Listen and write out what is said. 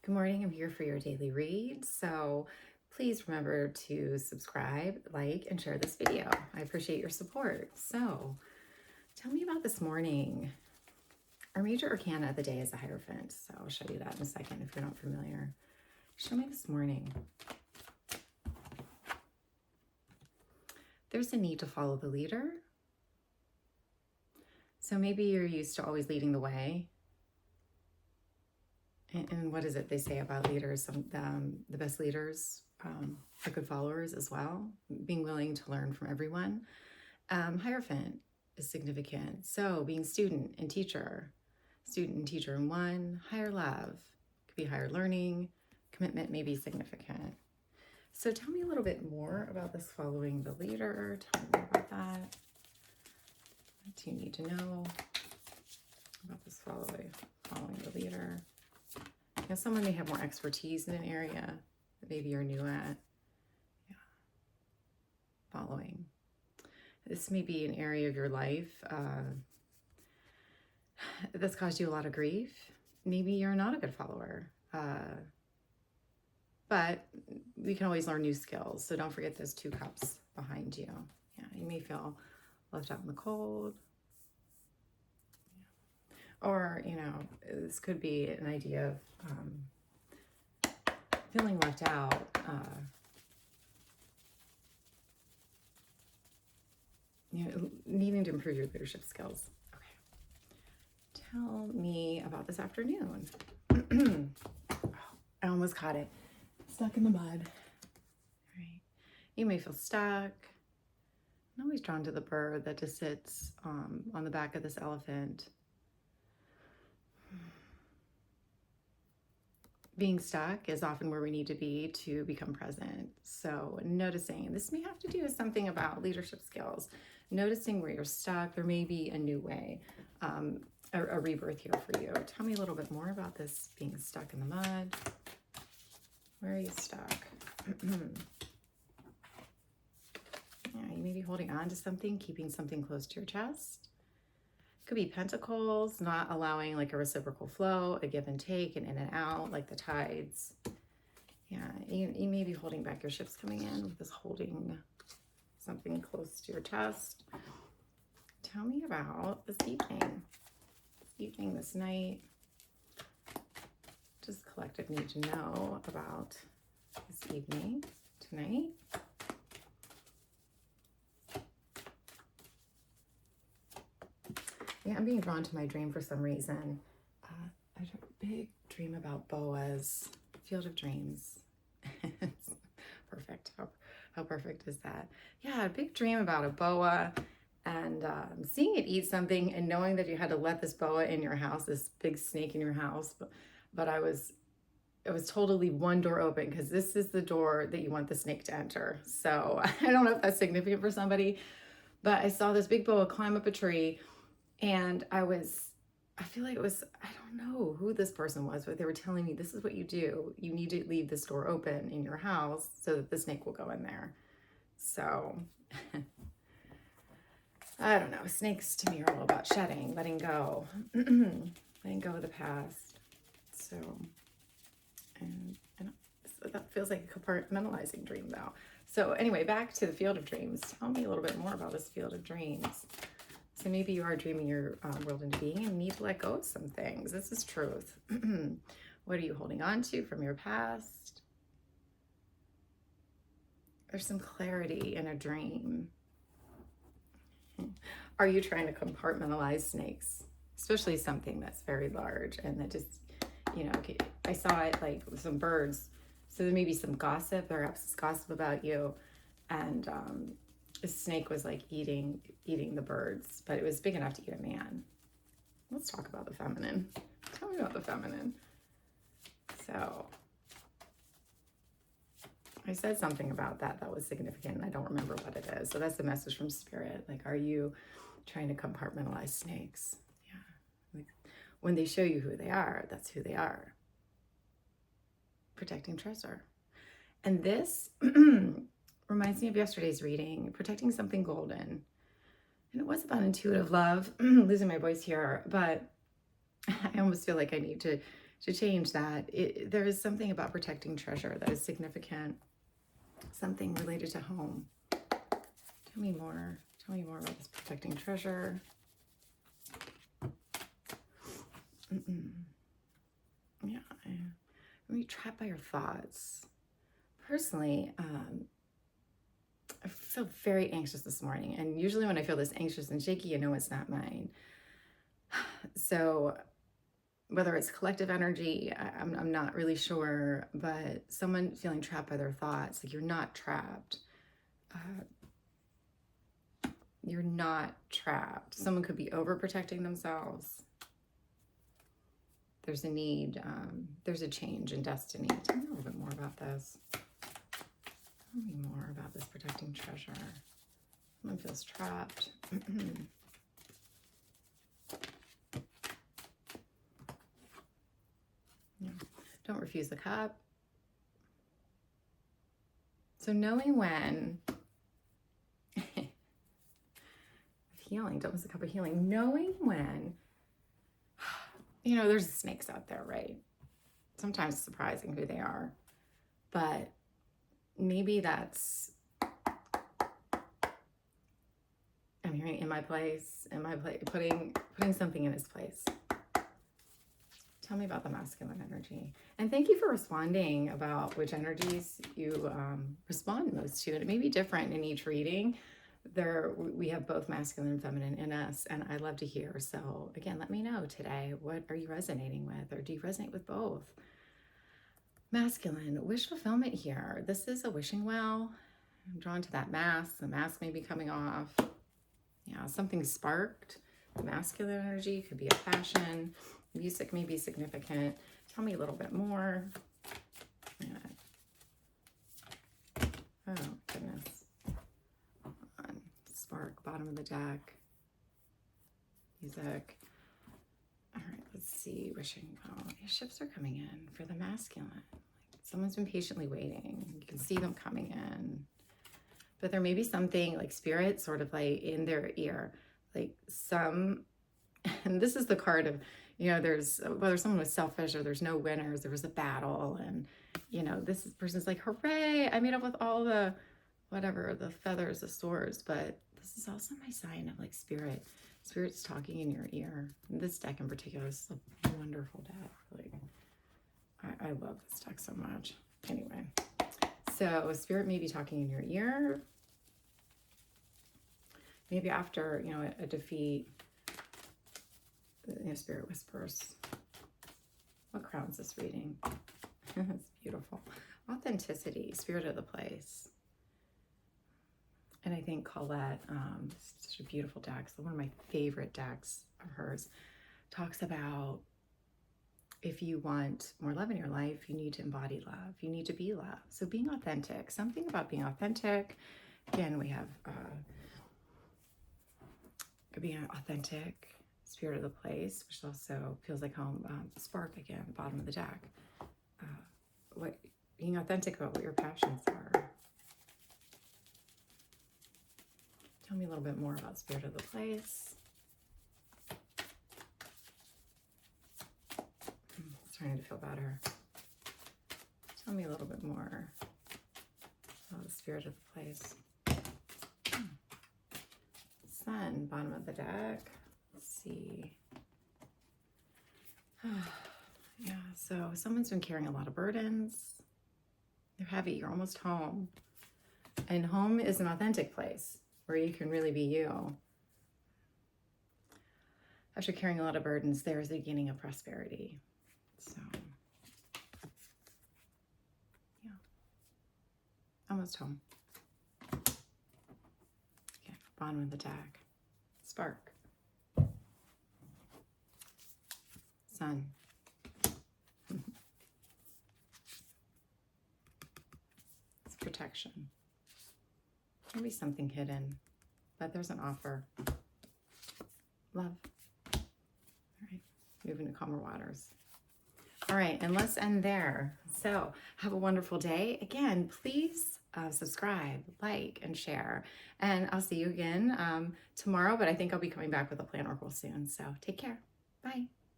Good morning. I'm here for your daily read. So please remember to subscribe, like, and share this video. I appreciate your support. So tell me about this morning. Our major arcana of the day is the Hierophant. So I'll show you that in a second if you're not familiar. Show me this morning. There's a need to follow the leader. So maybe you're used to always leading the way. And what is it they say about leaders? The best leaders are good followers as well, being willing to learn from everyone. Hierophant is significant. So being student and teacher in one, higher love, could be higher learning, commitment may be significant. So tell me a little bit more about this following the leader. Tell me about that. What do you need to know about this following the leader? You know, someone may have more expertise in an area that maybe you're new at. Yeah. Following. This may be an area of your life that's caused you a lot of grief. Maybe you're not a good follower. But we can always learn new skills. So don't forget those 2 cups behind you. Yeah, you may feel left out in the cold. Or, you know, this could be an idea of feeling left out. You know, needing to improve your leadership skills. Okay. Tell me about this afternoon. Oh, I almost caught it. Stuck in the mud. All right. You may feel stuck. I'm always drawn to the bird that just sits on the back of this elephant. Being stuck is often where we need to be to become present. So noticing, this may have to do with something about leadership skills. Noticing where you're stuck, there may be a new way, a rebirth here for you. Tell me a little bit more about this being stuck in the mud. Where are you stuck? Yeah, you may be holding on to something, keeping something close to your chest. Could be pentacles, not allowing like a reciprocal flow, a give and take, and in and out, like the tides. Yeah, you may be holding back your ships coming in with this holding something close to your chest. Tell me about this evening, this night. Just collective need to know about this evening, tonight. Yeah, I'm being drawn to my dream for some reason. I had a big dream about Boaz, Field of Dreams. It's perfect. How perfect is that? Yeah, I had a big dream about a boa and seeing it eat something and knowing that you had to let this boa in your house, this big snake in your house. But it was told to leave one door open because this is the door that you want the snake to enter. So I don't know if that's significant for somebody, but I saw this big boa climb up a tree. And I feel like it was, I don't know who this person was, but they were telling me this is what you do. You need to leave this door open in your house so that the snake will go in there. So, I don't know. Snakes to me are all about shedding, letting go, letting go of the past. So, and so that feels like a compartmentalizing dream though. So anyway, back to the Field of Dreams. Tell me a little bit more about this Field of Dreams. So maybe you are dreaming your world into being and need to let go of some things. This is truth. What are you holding on to from your past? There's some clarity in a dream. Are you trying to compartmentalize snakes? Especially something that's very large and that just, you know, I saw it like with some birds. So there may be some gossip, perhaps gossip about you. And a snake was like eating the birds, but it was big enough to eat a man. Let's talk about the feminine. Tell me about the feminine. So I said something about that was significant and I don't remember what it is. So that's the message from Spirit. Like, are you trying to compartmentalize snakes? Yeah. Like, when they show you who they are, that's who they are. Protecting treasure. And this reminds me of yesterday's reading, Protecting Something Golden. And it was about intuitive love. Losing my voice here, but I almost feel like I need to to change that. There is something about protecting treasure that is significant, something related to home. Tell me more. Tell me more about this protecting treasure. Yeah, I'm really trapped by your thoughts. Personally, I feel very anxious this morning, and usually when I feel this anxious and shaky, you know it's not mine. So whether it's collective energy, I'm not really sure, but someone feeling trapped by their thoughts, like you're not trapped. You're not trapped. Someone could be overprotecting themselves. There's a need, there's a change in destiny. Tell me a little bit more about this. Tell me more about this protecting treasure. Someone feels trapped. Yeah. Don't refuse the cup. So knowing when, healing, don't miss the cup of healing. Knowing when, you know, there's snakes out there, right? Sometimes it's surprising who they are, but maybe that's, I'm hearing in my place, putting something in its place. Tell me about the masculine energy. And thank you for responding about which energies you respond most to. And it may be different in each reading. We have both masculine and feminine in us, and I love to hear. So again, let me know today, what are you resonating with, or do you resonate with both? Masculine, wish fulfillment here. This is a wishing well. I'm drawn to that mask. The mask may be coming off. Yeah, something sparked. The masculine energy could be a passion. Music may be significant. Tell me a little bit more. Yeah. Oh, goodness. Spark, bottom of the deck. Music. All right, let's see. Wishing well. These shifts are coming in for the masculine. Someone's been patiently waiting. You can see them coming in. But there may be something like spirit sort of like in their ear. Like some, and this is the card of, you know, there's, whether someone was selfish or there's no winners, there was a battle. And, you know, this person's like, hooray, I made up with all the, whatever, the feathers, the swords. But this is also my sign of like spirit. Spirit's talking in your ear. And this deck in particular is a wonderful deck. Like, I love this deck so much. Anyway, so spirit may be talking in your ear. Maybe after, you know, a defeat, you know, spirit whispers. What crowns this reading? It's beautiful. Authenticity, spirit of the place. And I think Colette, such a beautiful deck, so one of my favorite decks of hers, talks about if you want more love in your life, you need to embody love. You need to be love. So being authentic, something about being authentic. Again, we have being authentic, spirit of the place, which also feels like home. Spark again, bottom of the deck. Being authentic about what your passions are. Tell me a little bit more about spirit of the place. Starting to feel better. Tell me a little bit more about the spirit of the place. Sun, bottom of the deck. Let's see. Yeah, so someone's been carrying a lot of burdens. They're heavy. You're almost home. And home is an authentic place where you can really be you. After carrying a lot of burdens, there is the beginning of prosperity. So, yeah. Almost home. Okay, bottom of the deck. Spark. Sun. It's protection. Maybe something hidden, but there's an offer. Love. All right, moving to calmer waters. All right, and let's end there. So have a wonderful day. Again, please subscribe, like, and share. And I'll see you again tomorrow, but I think I'll be coming back with a plan oracle soon. So take care. Bye.